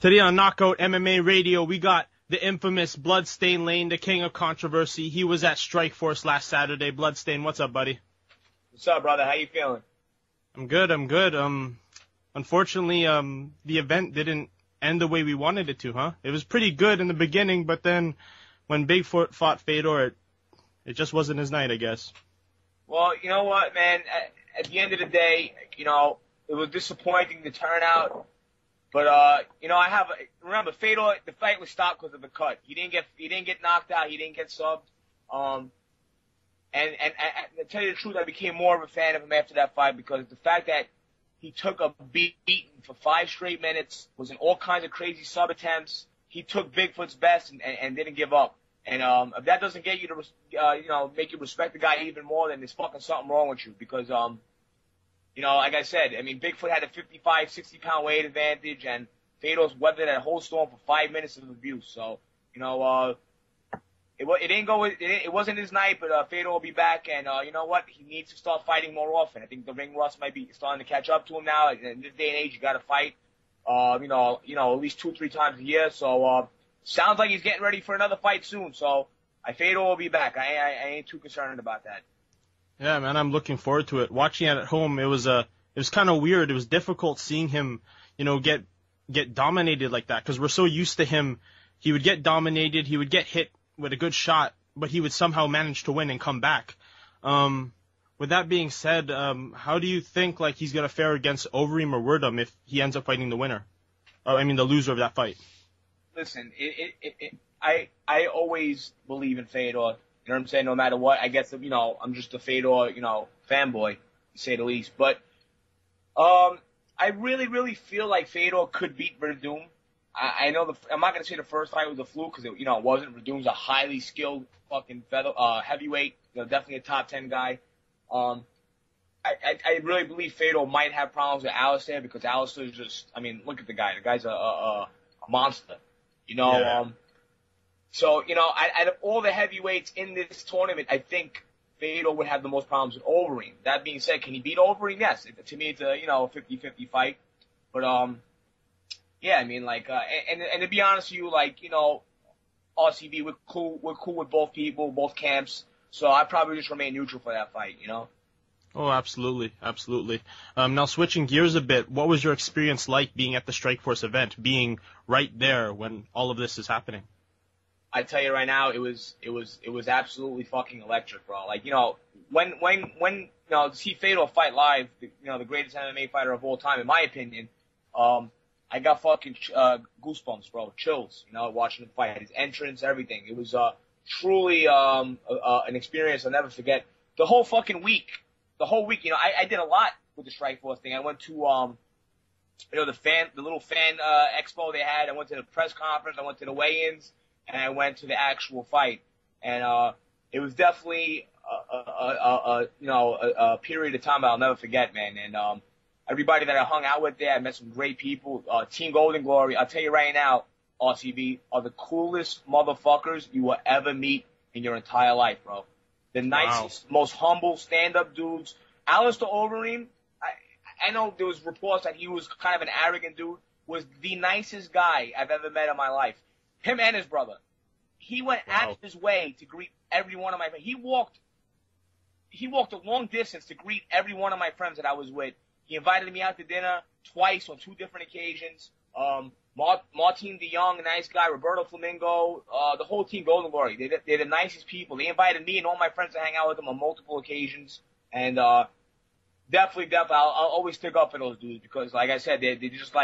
Today on Knoqout MMA Radio, we got the infamous Bloodstain Lane, the king of controversy. He was at Strikeforce last Saturday. Bloodstain, what's up, buddy? What's up, brother? How you feeling? I'm good. Unfortunately, the event didn't end the way we wanted it to, huh? It was pretty good in the beginning, but then when Bigfoot fought Fedor, it just wasn't his night, I guess. Well, you know what, man? At the end of the day, it was disappointing to turn out. But remember Fedor, the fight was stopped because of the cut. He didn't get knocked out. He didn't get subbed. And to tell you the truth, I became more of a fan of him after that fight because the fact that he took a beating for 5 straight minutes, was in all kinds of crazy sub attempts. He took Bigfoot's best and didn't give up. And if that doesn't get you to make you respect the guy even more, then there's fucking something wrong with you because like I said, I mean, Bigfoot had a 55, 60-pound weight advantage, and Fedor's weathered that whole storm for 5 minutes of abuse. So, it wasn't his night, but Fedor will be back, and you know what? He needs to start fighting more often. I think the ring rust might be starting to catch up to him now. In this day and age, you got to fight, at least 2-3 times a year. So, sounds like he's getting ready for another fight soon. So, Fedor will be back. I ain't too concerned about that. Yeah, man, I'm looking forward to it. Watching it at home, it was kind of weird. It was difficult seeing him, get dominated like that because we're so used to him. He would get dominated, he would get hit with a good shot, but he would somehow manage to win and come back. With that being said, how do you think he's gonna fare against Overeem or Werdum if he ends up fighting the winner? The loser of that fight. Listen, I always believe in Fedor. You know what I'm saying? No matter what, I guess, I'm just a Fedor, fanboy, to say the least. But, I really, really feel like Fedor could beat Werdum. I know I'm not going to say the first fight was a fluke because it wasn't. Werdum's a highly skilled fucking heavyweight, definitely a top 10 guy. I really believe Fedor might have problems with Alistair because Alistair's just, look at the guy. The guy's a monster, Yeah. So, out of all the heavyweights in this tournament, I think Fedor would have the most problems with Overeem. That being said, can he beat Overeem? Yes. To me, it's a, 50-50 fight. But, yeah, and to be honest with you, RCB, we're cool with both people, both camps. So I'd probably just remain neutral for that fight, Oh, absolutely. Absolutely. Now switching gears a bit, what was your experience like being at the Strikeforce event, being right there when all of this is happening? I tell you right now, it was absolutely fucking electric, bro. When to see Fedor fight live, the greatest MMA fighter of all time, in my opinion, I got fucking goosebumps, bro, chills, watching him fight, his entrance, everything. It was truly an experience I'll never forget. The whole week, I did a lot with the Strikeforce thing. I went to the little fan expo they had. I went to the press conference. I went to the weigh-ins. And I went to the actual fight, and it was definitely a period of time I'll never forget, man. And everybody that I hung out with there, I met some great people. Team Golden Glory, I'll tell you right now, RCB, are the coolest motherfuckers you will ever meet in your entire life, bro. The nicest, most humble stand-up dudes. Alistair Overeem, I know there was reports that he was kind of an arrogant dude, was the nicest guy I've ever met in my life. Him and his brother. He went out of his way to greet every one of my friends. He walked a long distance to greet every one of my friends that I was with. He invited me out to dinner twice on 2 different occasions. Martin DeYoung, a nice guy, Roberto Flamingo, the whole team Golden Glory. They're the nicest people. They invited me and all my friends to hang out with them on multiple occasions. And definitely, I'll always stick up for those dudes because, like I said, they're just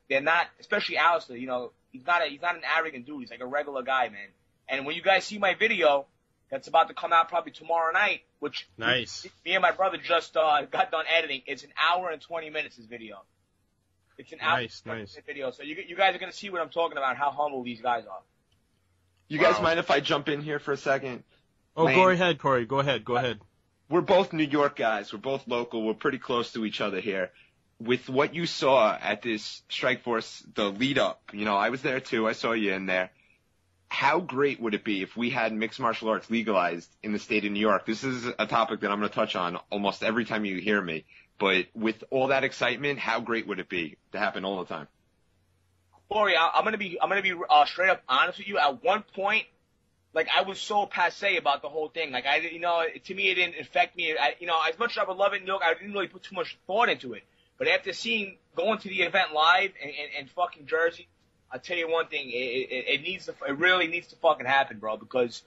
they're not, especially Alistair, he's not an arrogant dude. He's like a regular guy, man. And when you guys see my video that's about to come out probably tomorrow night, which nice. Me and my brother just got done editing. It's 1 hour and 20 minutes, this video. It's an hour and 20 minute video. So you guys are going to see what I'm talking about, how humble these guys are. You guys mind if I jump in here for a second? Oh, Lane? Go ahead, Corey. Go ahead. We're both New York guys. We're both local. We're pretty close to each other here. With what you saw at this Strikeforce, the lead up, I was there too. I saw you in there. How great would it be if we had mixed martial arts legalized in the state of New York? This is a topic that I'm going to touch on almost every time you hear me. But with all that excitement, how great would it be to happen all the time? Corey, I'm gonna be straight up honest with you. At one point, like, I was so passé about the whole thing. Like, to me, it didn't affect me. As much as I would love it in New York, I didn't really put too much thought into it. But after going to the event live and fucking Jersey, I'll tell you one thing, it really needs to fucking happen, bro, because,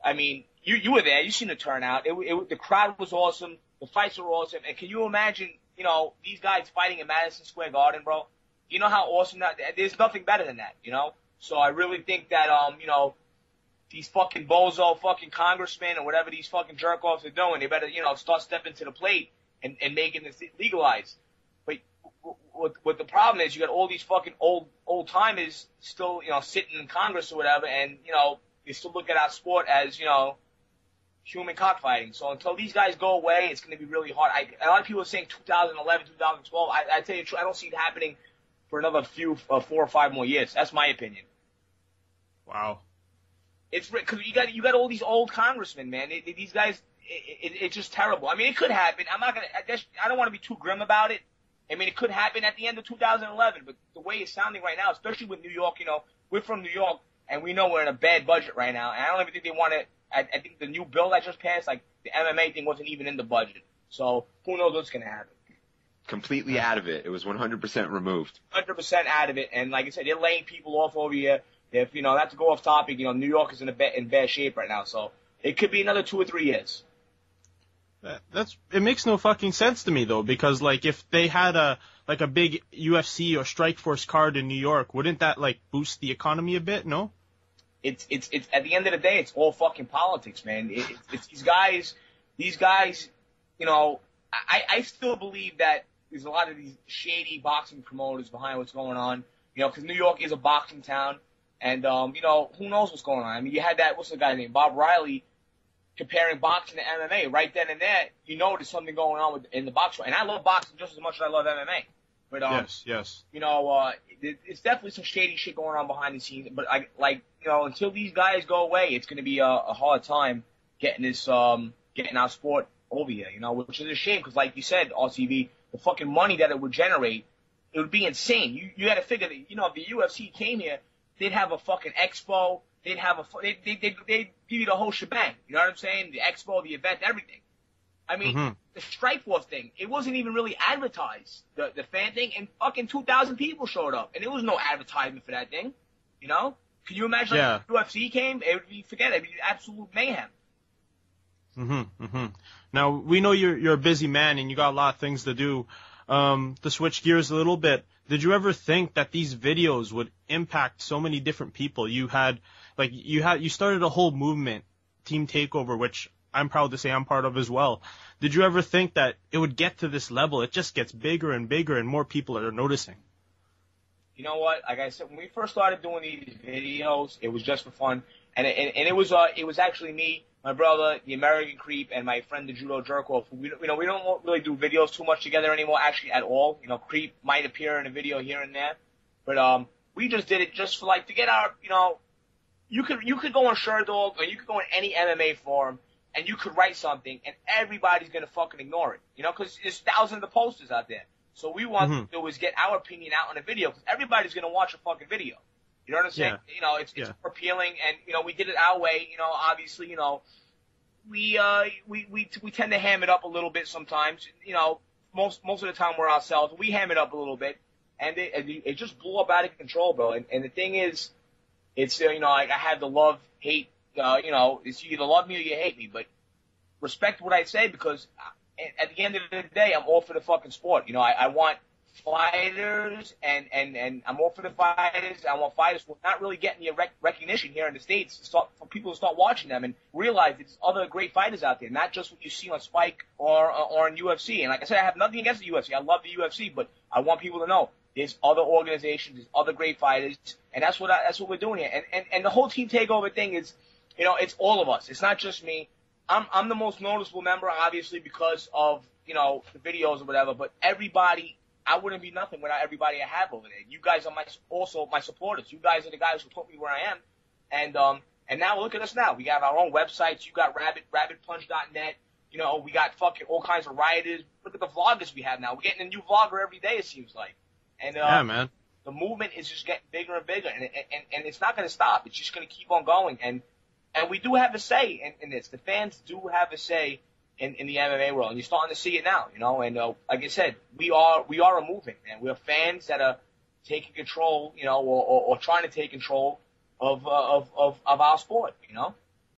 I mean, you were there, you seen the turnout, the crowd was awesome, the fights were awesome, and can you imagine, these guys fighting in Madison Square Garden, bro? You know how awesome there's nothing better than that, So I really think that, these fucking bozo fucking congressmen or whatever these fucking jerk-offs are doing, they better, start stepping to the plate and making this legalized. But what the problem is, you got all these fucking old timers still, sitting in Congress or whatever, and, they still look at our sport as, human cockfighting. So until these guys go away, it's going to be really hard. A lot of people are saying 2011, 2012. I tell you the truth, I don't see it happening for another 4 or 5 more years. That's my opinion. Wow. It's because you got all these old congressmen, man. These guys, it's just terrible. I mean, it could happen. I don't want to be too grim about it. I mean, it could happen at the end of 2011, but the way it's sounding right now, especially with New York, we're from New York, and we know we're in a bad budget right now, and I don't even think they want to. I think the new bill that just passed, like the MMA thing, wasn't even in the budget. So who knows what's going to happen? Completely out of it. It was 100% removed. 100% out of it, and like I said, they're laying people off over here. If not to go off topic, New York is in bad shape right now, so it could be another 2 or 3 years. It makes no fucking sense to me though, because like if they had a big UFC or Strikeforce card in New York, wouldn't that like boost the economy a bit? No. It's at the end of the day, it's all fucking politics, man. It's these guys. I still believe that there's a lot of these shady boxing promoters behind what's going on. Because New York is a boxing town, and who knows what's going on. I mean, you had what's the guy's name, Bob Riley, comparing boxing to MMA. Right then and there, there's something going on in the boxing. And I love boxing just as much as I love MMA. But yes. It's definitely some shady shit going on behind the scenes. But until these guys go away, it's going to be a hard time getting our sport over here. Which is a shame because, like you said, RCB, the fucking money that it would generate, it would be insane. You got to figure that if the UFC came here, they'd have a fucking expo. They'd give you the whole shebang. You know what I'm saying? The expo, the event, everything. I mean, the Strikeforce thing, it wasn't even really advertised, the fan thing, and fucking 2,000 people showed up, and there was no advertisement for that thing. Can you imagine if the UFC came? It would be absolute mayhem. Now, we know you're a busy man and you got a lot of things to do. To switch gears a little bit, did you ever think that these videos would impact so many different people? You started a whole movement, Team Takeover, which I'm proud to say I'm part of as well. Did you ever think that it would get to this level? It just gets bigger and bigger and more people are noticing. You know what? Like I said, when we first started doing these videos, it was just for fun. And it was actually me, my brother, the American Creep, and my friend, the Judo Jerkoff. We don't really do videos too much together anymore, actually, at all. Creep might appear in a video here and there. But, we just did it just for to get our, you could go on Sherdog or you could go on any MMA forum and you could write something and everybody's going to fucking ignore it, because there's thousands of posters out there. So we want to do is get our opinion out on a video because everybody's going to watch a fucking video. You know what I'm saying? Yeah. It's more appealing and, we did it our way, obviously, we tend to ham it up a little bit sometimes, most of the time we're ourselves. We ham it up a little bit and it just blew up out of control, bro. And the thing is, it's, I have the love, hate, it's you either love me or you hate me, but respect what I say because at the end of the day, I'm all for the fucking sport. I want fighters and I'm all for the fighters. I want fighters who are not really getting the recognition here in the States for people to start watching them and realize there's other great fighters out there, not just what you see on Spike or in UFC. And like I said, I have nothing against the UFC. I love the UFC, but I want people to know there's other organizations, there's other great fighters, and that's what we're doing here. And the whole Team Takeover thing is, it's all of us. It's not just me. I'm the most noticeable member, obviously, because of, the videos or whatever, but everybody, I wouldn't be nothing without everybody I have over there. You guys are also my supporters. You guys are the guys who put me where I am. And now look at us now. We have our own websites. You got rabbitpunch.net. We got fucking all kinds of writers. Look at the vloggers we have now. We're getting a new vlogger every day, it seems like. And, yeah, man. the movement is just getting bigger and bigger, and it's not going to stop. It's just going to keep on going, and we do have a say in this. The fans do have a say in the MMA world, and you're starting to see it now, you know. And like I said, we are a movement, and we're fans that are taking control, you know, or trying to take control of our sport, you know.